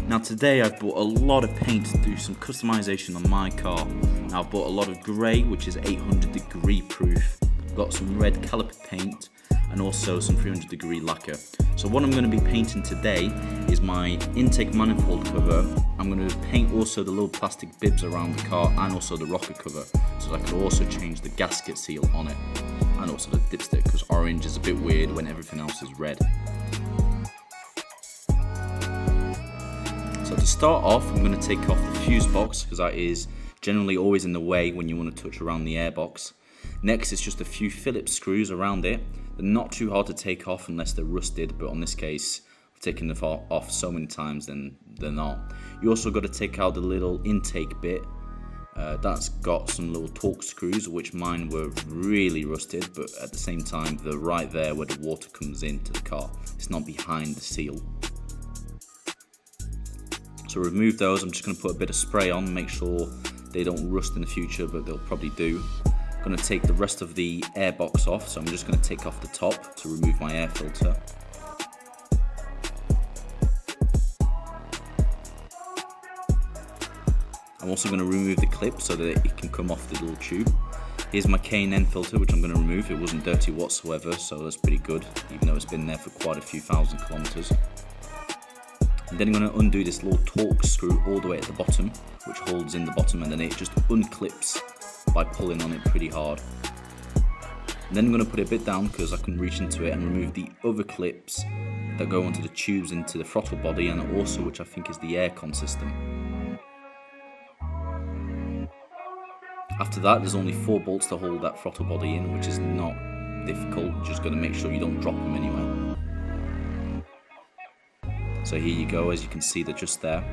Now today I've bought a lot of paint to do some customization on my car. Now I've bought a lot of grey, which is 800 degree proof. I've got some red caliper paint and also some 300 degree lacquer. So what I'm going to be painting today is my intake manifold cover. I'm going to paint also the little plastic bibs around the car and also the rocker cover, so that I can also change the gasket seal on it and also the dipstick, because orange is a bit weird when everything else is red. So to start off, I'm going to take off the fuse box, because that is generally always in the way when you want to touch around the airbox. Next, it's just a few Phillips screws around it. They're not too hard to take off unless they're rusted, but on this case, I've taken them off so many times, then they're not. You also got to take out the little intake bit. That's got some little torque screws, which mine were really rusted, but at the same time, they're right there where the water comes into the car. It's not behind the seal. So remove those. I'm just going to put a bit of spray on, make sure they don't rust in the future, but they'll probably do. I'm going to take the rest of the air box off, so I'm just going to take off the top to remove my air filter. I'm also going to remove the clip so that it can come off the little tube. Here's my K&N filter, which I'm going to remove. It wasn't dirty whatsoever, so that's pretty good, even though it's been there for quite a few thousand kilometers. And then I'm going to undo this little torque screw all the way at the bottom, which holds in the bottom, and then it just unclips by pulling on it pretty hard. And then I'm going to put it a bit down because I can reach into it and remove the other clips that go onto the tubes into the throttle body, and also which I think is the aircon system. After that, there's only 4 bolts to hold that throttle body in, which is not difficult. You're just going to make sure you don't drop them anyway. So here you go, as you can see, they're just there.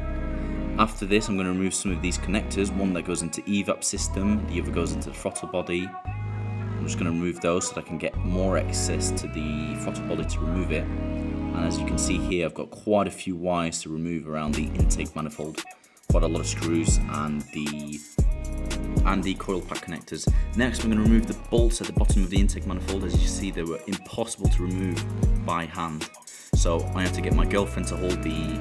After this, I'm going to remove some of these connectors, one that goes into evap system, the other goes into the throttle body. I'm just going to remove those so that I can get more access to the throttle body to remove it. And as you can see here, I've got quite a few wires to remove around the intake manifold, quite a lot of screws and the coil pack connectors. Next, I'm going to remove the bolts at the bottom of the intake manifold. As you see, they were impossible to remove by hand. So I had to get my girlfriend to hold the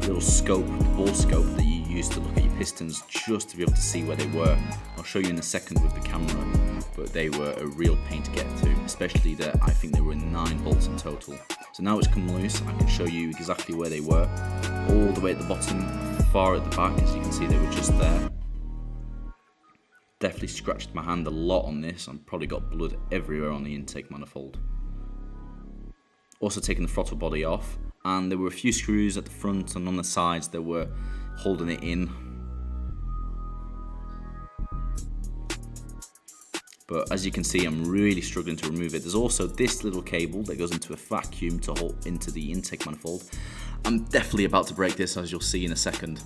little scope, the ball scope that you use to look at your pistons, just to be able to see where they were. I'll show you in a second with the camera, but they were a real pain to get to, especially that I think there were 9 bolts in total. So now it's come loose, I can show you exactly where they were, all the way at the bottom, far at the back. As you can see, they were just there. Definitely scratched my hand a lot on this. I've probably got blood everywhere on the intake manifold. Also taking the throttle body off, and there were a few screws at the front and on the sides that were holding it in. But as you can see, I'm really struggling to remove it. There's also this little cable that goes into a vacuum to hold into the intake manifold. I'm definitely about to break this, as you'll see in a second.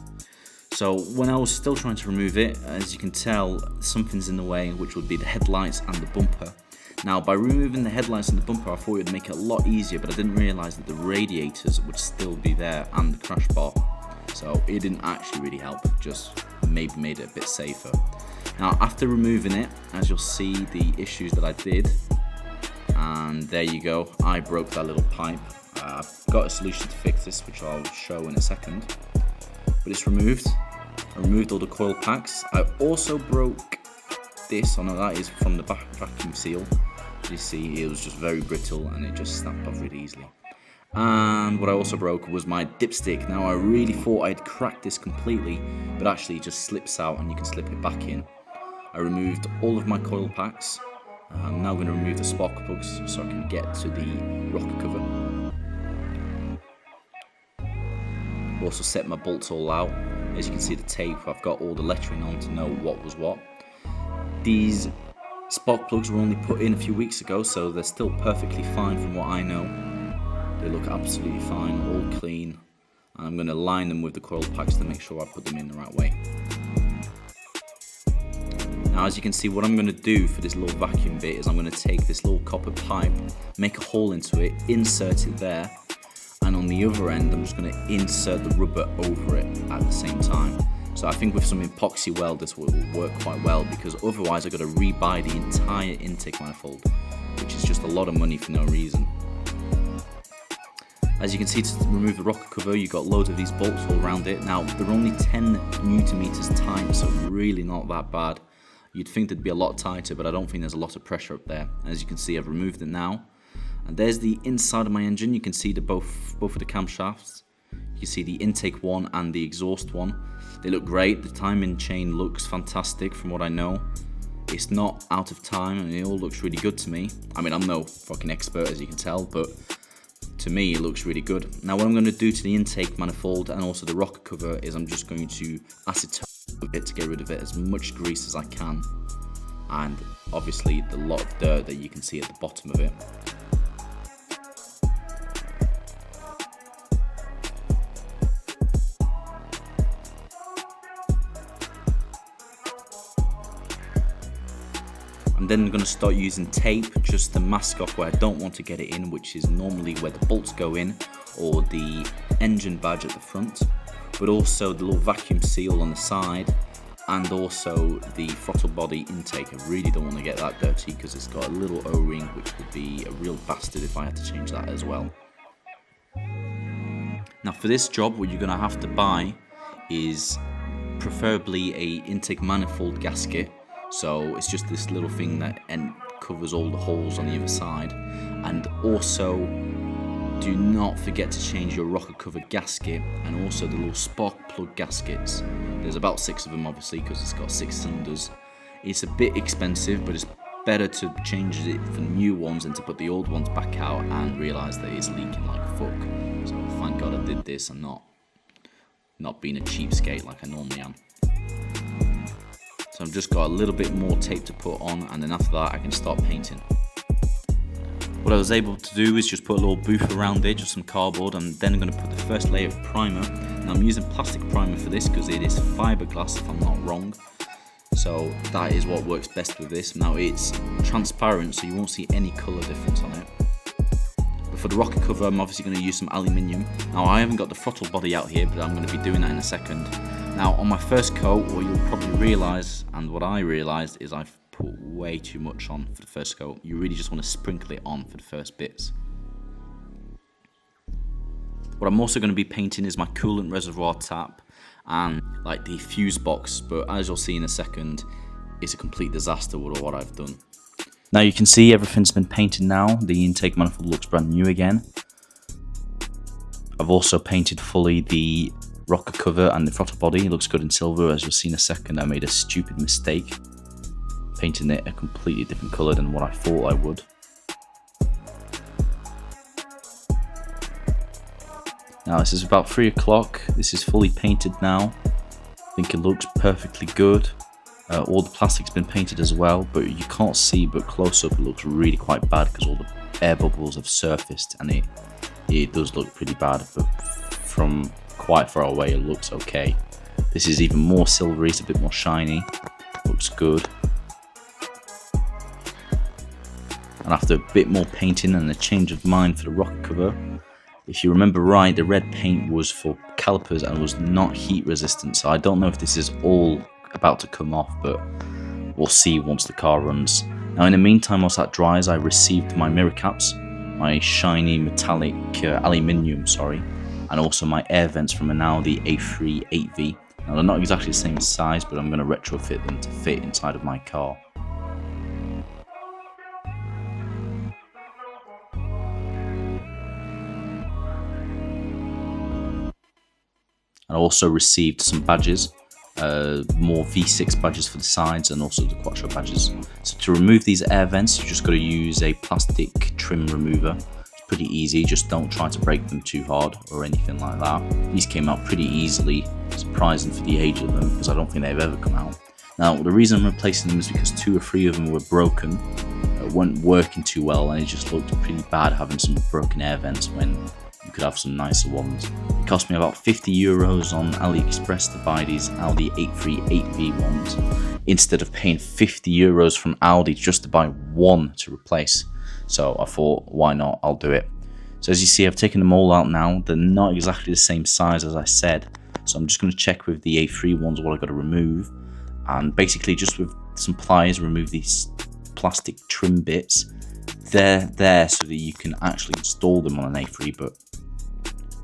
So when I was still trying to remove it, as you can tell, something's in the way, which would be the headlights and the bumper. Now, by removing the headlights and the bumper, I thought it would make it a lot easier, but I didn't realise that the radiators would still be there and the crash bar. So it didn't actually really help, just maybe made it a bit safer. Now, after removing it, as you'll see the issues that I did, and there you go, I broke that little pipe. I've got a solution to fix this, which I'll show in a second. But it's removed. I removed all the coil packs. I also broke this. I know that is from the vacuum seal. You see, it was just very brittle and it just snapped off really easily. And what I also broke was my dipstick. Now, I really thought I'd cracked this completely, but actually it just slips out and you can slip it back in. I removed all of my coil packs. I'm now going to remove the spark plugs so I can get to the rocker cover. Also set my bolts all out. As you can see, the tape, I've got all the lettering on to know what was what. These spark plugs were only put in a few weeks ago, so they're still perfectly fine from what I know. They look absolutely fine, all clean. And I'm going to line them with the coil packs to make sure I put them in the right way. Now, as you can see, what I'm going to do for this little vacuum bit is I'm going to take this little copper pipe, make a hole into it, insert it there, and on the other end I'm just going to insert the rubber over it at the same time. So I think with some epoxy weld this will work quite well, because otherwise I've got to rebuy the entire intake manifold, which is just a lot of money for no reason. As you can see, to remove the rocker cover, you've got loads of these bolts all around it. Now, they're only 10 Newton meters tight, so really not that bad. You'd think they'd be a lot tighter, but I don't think there's a lot of pressure up there. As you can see, I've removed it now. And there's the inside of my engine. You can see both of the camshafts. You can see the intake one and the exhaust one. They look great. The timing chain looks fantastic from what I know. It's not out of time and it all looks really good to me. I mean, I'm no fucking expert, as you can tell, but to me it looks really good. Now what I'm going to do to the intake manifold and also the rocker cover is I'm just going to acetone it to get rid of it as much grease as I can, and obviously the lot of dirt that you can see at the bottom of it. I'm then going to start using tape just to mask off where I don't want to get it in, which is normally where the bolts go in or the engine badge at the front, but also the little vacuum seal on the side and also the throttle body intake. I really don't want to get that dirty because it's got a little O-ring which would be a real bastard if I had to change that as well. Now for this job, what you're going to have to buy is preferably a intake manifold gasket. So it's just this little thing that covers all the holes on the other side. And also, do not forget to change your rocker cover gasket and also the little spark plug gaskets. There's about 6 of them obviously because it's got 6 cylinders. It's a bit expensive, but it's better to change it for new ones than to put the old ones back out and realise that it's leaking like fuck. So thank God I did this and not being a cheapskate like I normally am. So I've just got a little bit more tape to put on, and then after that I can start painting. What I was able to do is just put a little booth around it, just some cardboard, and then I'm going to put the first layer of primer. Now I'm using plastic primer for this because it is fiberglass if I'm not wrong. So that is what works best with this. Now it's transparent so you won't see any colour difference on it. But for the rocker cover I'm obviously going to use some aluminium. Now I haven't got the throttle body out here, but I'm going to be doing that in a second. Now on my first coat, what you'll probably realise, and what I realised, is I've put way too much on for the first coat. You really just want to sprinkle it on for the first bits. What I'm also going to be painting is my coolant reservoir tap and like the fuse box, but as you'll see in a second, it's a complete disaster with what I've done. Now you can see everything's been painted now. The intake manifold looks brand new again. I've also painted fully the rocker cover and the throttle body. It looks good in silver. As you'll see in a second, I made a stupid mistake painting it a completely different colour than what I thought I would. Now this is about 3 o'clock. This is fully painted now. I think it looks perfectly good. All the plastic's been painted as well, but you can't see, but close up it looks really quite bad because all the air bubbles have surfaced and it does look pretty bad, but from quite far away it looks okay. This is even more silvery, it's a bit more shiny, looks good. And after a bit more painting and a change of mind for the rocker cover, if you remember right, the red paint was for calipers and was not heat resistant, so I don't know if this is all about to come off, but we'll see once the car runs. Now in the meantime, whilst that dries, I received my mirror caps, my shiny metallic aluminium, and also my air vents from an Audi A3 8V. Now they're not exactly the same size, but I'm going to retrofit them to fit inside of my car. I also received some badges, more V6 badges for the sides and also the Quattro badges. So to remove these air vents, you just got to use a plastic trim remover. It's pretty easy, just don't try to break them too hard or anything like that. These came out pretty easily, surprising for the age of them because I don't think they've ever come out. Now the reason I'm replacing them is because 2 or 3 of them were broken, weren't working too well, and it just looked pretty bad having some broken air vents when you could have some nicer ones. It cost me about €50 on AliExpress to buy these Audi A3 8V ones, instead of paying €50 from Audi just to buy one to replace. So I thought, why not, I'll do it. So as you see, I've taken them all out now. They're not exactly the same size as I said, so I'm just going to check with the A3 ones what I've got to remove, and basically just with some pliers remove these plastic trim bits. They're there so that you can actually install them on an A3, but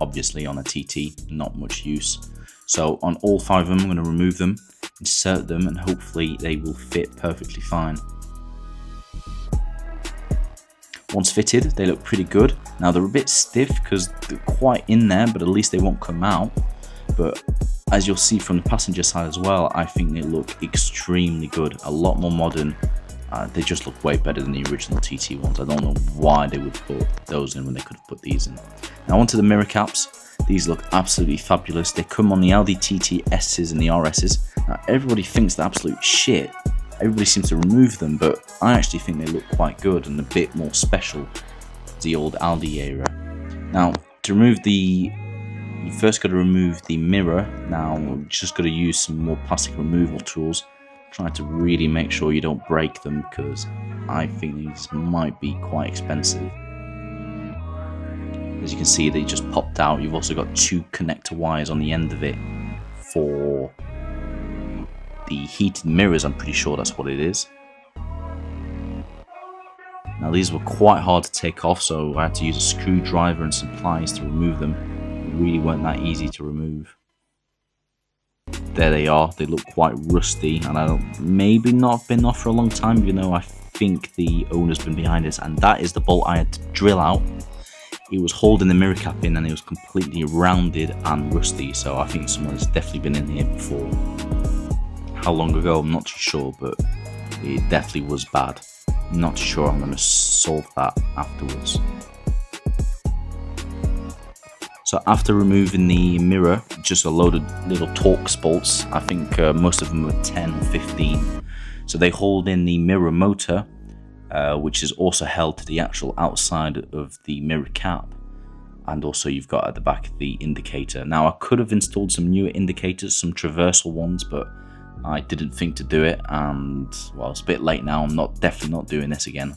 obviously on a TT, not much use. So on all 5 of them, I'm going to remove them, insert them, and hopefully they will fit perfectly fine. Once fitted, they look pretty good. Now they're a bit stiff because they're quite in there, but at least they won't come out. But as you'll see from the passenger side as well, I think they look extremely good, a lot more modern. They just look way better than the original TT ones. I don't know why they would put those in when they could have put these in. Now onto the mirror caps. These look absolutely fabulous. They come on the Audi TT S's and the RS's. Now everybody thinks they're absolute shit. Everybody seems to remove them, but I actually think they look quite good and a bit more special to the old Audi era. Now to remove you first got to remove the mirror. Now we're just got to use some more plastic removal tools. Try to really make sure you don't break them because I think these might be quite expensive. As you can see, they just popped out. You've also got 2 connector wires on the end of it for the heated mirrors. I'm pretty sure that's what it is. Now these were quite hard to take off, so I had to use a screwdriver and some pliers to remove them. They really weren't that easy to remove. There they are. They look quite rusty, and I don't maybe not been off for a long time, even though I think the owner's been behind this. And that is the bolt I had to drill out. It was holding the mirror cap in, and it was completely rounded and rusty. So I think someone's definitely been in here before. How long ago? I'm not too sure, but it definitely was bad. I'm not too sure. I'm going to solve that afterwards. So after removing the mirror, just a load of little Torx bolts. I think most of them were 10 or 15. So they hold in the mirror motor, which is also held to the actual outside of the mirror cap. And also you've got at the back the indicator. Now I could have installed some newer indicators, some traversal ones, but I didn't think to do it. And well, it's a bit late now. I'm definitely not doing this again.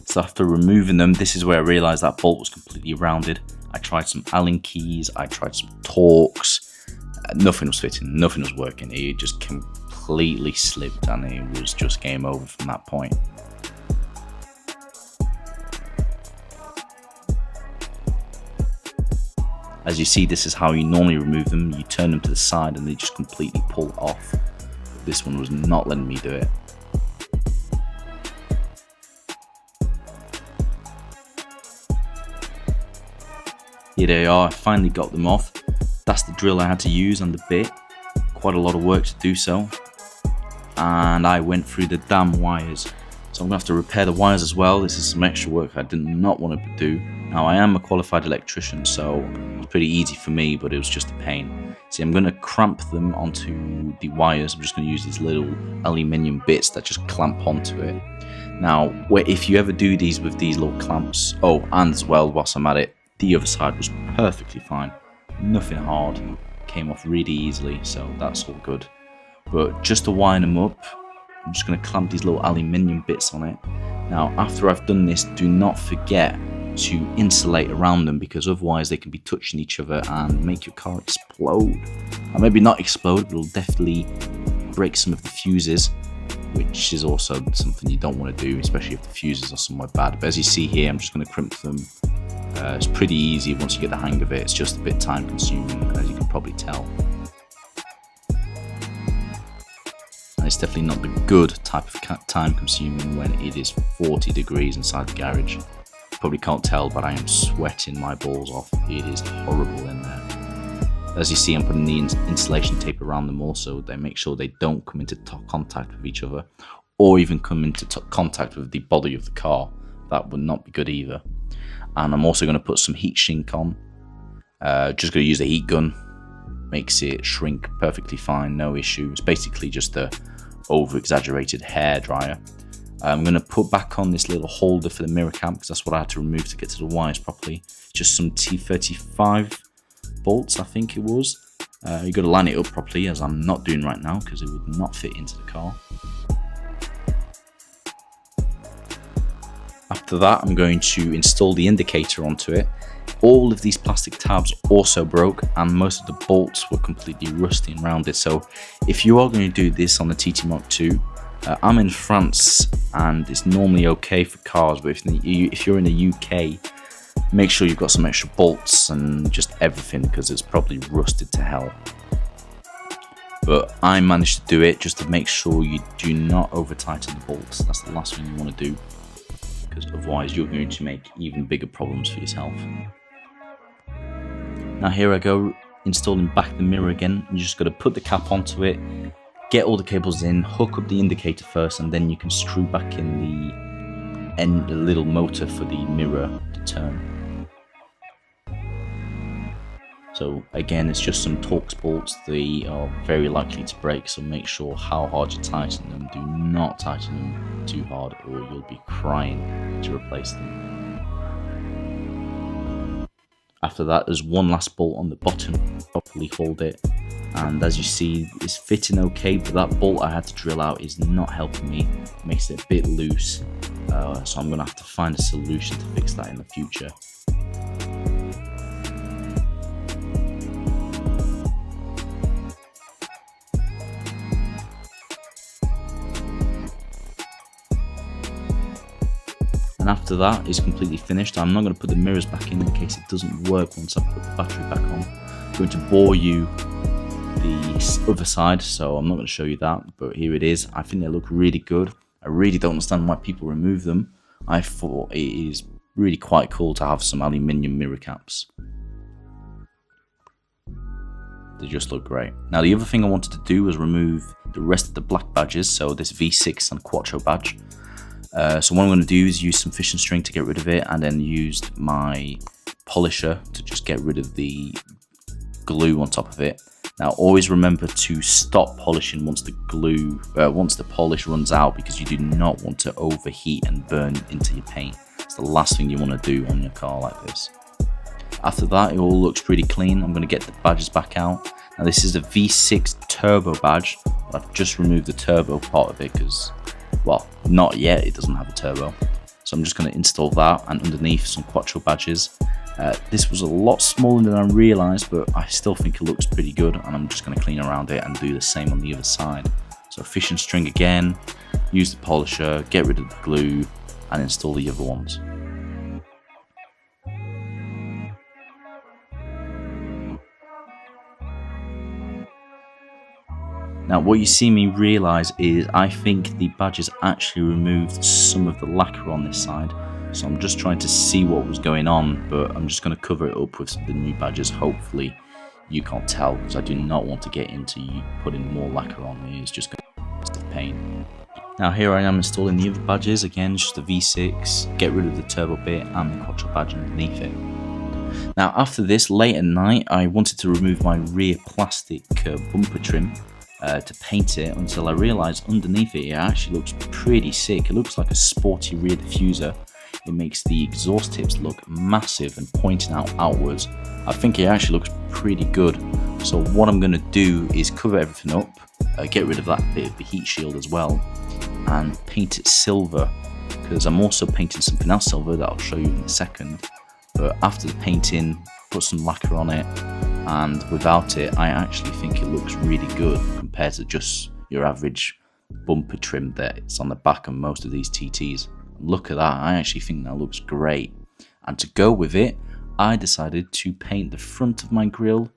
So after removing them, this is where I realized that bolt was completely rounded. I tried some Allen keys, I tried some Torx, nothing was fitting, nothing was working. It just completely slipped and it was just game over from that point. As you see, this is how you normally remove them. You turn them to the side and they just completely pull off. But this one was not letting me do it. Here they are, I finally got them off. That's the drill I had to use and the bit. Quite a lot of work to do so. And I went through the damn wires. So I'm going to have to repair the wires as well. This is some extra work I did not want to do. Now I am a qualified electrician, so it was pretty easy for me, but it was just a pain. See, I'm going to clamp them onto the wires. I'm just going to use these little aluminium bits that just clamp onto it. Now, if you ever do these with these little clamps, oh, and as well, whilst I'm at it, the other side was perfectly fine, nothing hard, came off really easily, so that's all good. But just to wind them up, I'm just going to clamp these little aluminium bits on it. Now after I've done this, do not forget to insulate around them, because otherwise they can be touching each other and make your car explode. Or maybe not explode, but it'll definitely break some of the fuses, which is also something you don't want to do, especially if the fuses are somewhere bad. But as you see here, I'm just going to crimp them. It's pretty easy once you get the hang of it. It's just a bit time consuming, as you can probably tell. And it's definitely not the good type of time consuming when it is 40 degrees inside the garage. You probably can't tell, but I am sweating my balls off. It is horrible in there. As you see, I'm putting the insulation tape around them also. They make sure they don't come into contact with each other, or even come into contact with the body of the car. That would not be good either. And I'm also going to put some heat shrink on. Just going to use a heat gun. Makes it shrink perfectly fine, no issue. It's basically just a over-exaggerated hair dryer. I'm going to put back on this little holder for the mirror cap, because that's what I had to remove to get to the wires properly. Just some T35 bolts, I think it was. You've got to line it up properly, as I'm not doing right now, because it would not fit into the car. After that, I'm going to install the indicator onto it. All of these plastic tabs also broke, and most of the bolts were completely rusty and rounded. So if you are going to do this on the TT Mk2, I'm in France and it's normally okay for cars, but if you're in the UK, make sure you've got some extra bolts and just everything, because it's probably rusted to hell. But I managed to do it just to make sure you do not over tighten the bolts. That's the last thing you want to do, because otherwise you're going to make even bigger problems for yourself. Now here I go, installing back the mirror again. You just got to put the cap onto it, get all the cables in, hook up the indicator first, and then you can screw back in the little motor for the mirror to turn. So again, it's just some Torx bolts. They are very likely to break, so make sure how hard you tighten them. Do not tighten them too hard or you'll be crying to replace them. After that, there's one last bolt on the bottom. Properly hold it, and as you see, it's fitting okay, but that bolt I had to drill out is not helping me. It makes it a bit loose, so I'm going to have to find a solution to fix that in the future. And after that is completely finished, I'm not going to put the mirrors back in case it doesn't work once I put the battery back on. I'm going to bore you the other side, so I'm not going to show you that, but here it is. I think they look really good. I really don't understand why people remove them. I thought it is really quite cool to have some aluminium mirror caps. They just look great. Now the other thing I wanted to do was remove the rest of the black badges, so this V6 and Quattro badge. So what I'm going to do is use some fishing string to get rid of it, and then used my polisher to just get rid of the glue on top of it. Now always remember to stop polishing once the polish runs out, because you do not want to overheat and burn into your paint. It's the last thing you want to do on your car like this. After that, it all looks pretty clean. I'm going to get the badges back out. Now this is a V6 turbo badge. I've just removed the turbo part of it because, well, not yet, it doesn't have a turbo. So I'm just going to install that, and underneath some Quattro badges. This was a lot smaller than I realised, but I still think it looks pretty good, and I'm just going to clean around it and do the same on the other side. So fishing string again, use the polisher, get rid of the glue, and install the other ones. Now what you see me realise is I think the badges actually removed some of the lacquer on this side. So I'm just trying to see what was going on, but I'm just going to cover it up with the new badges. Hopefully you can't tell, because I do not want to get into putting more lacquer on me. It's just going to be pain. Now here I am installing the other badges. Again, just the V6, get rid of the turbo bit and the Quattro badge underneath it. Now after this, late at night, I wanted to remove my rear plastic bumper trim to paint it, until I realised underneath it actually looks pretty sick. It looks like a sporty rear diffuser. It makes the exhaust tips look massive and pointing out outwards. I think it actually looks pretty good. So what I'm going to do is cover everything up, get rid of that bit of the heat shield as well, and paint it silver, because I'm also painting something else silver that I'll show you in a second. But after the painting, put some lacquer on it, and without it I actually think it looks really good compared to just your average bumper trim that's on the back of most of these TTs. Look at that, I actually think that looks great. And to go with it, I decided to paint the front of my grille,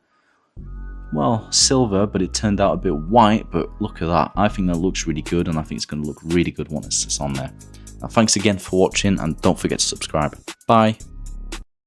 well, silver, but it turned out a bit white. But look at that, I think that looks really good, and I think it's going to look really good once it's on there. Now thanks again for watching, and don't forget to subscribe. Bye.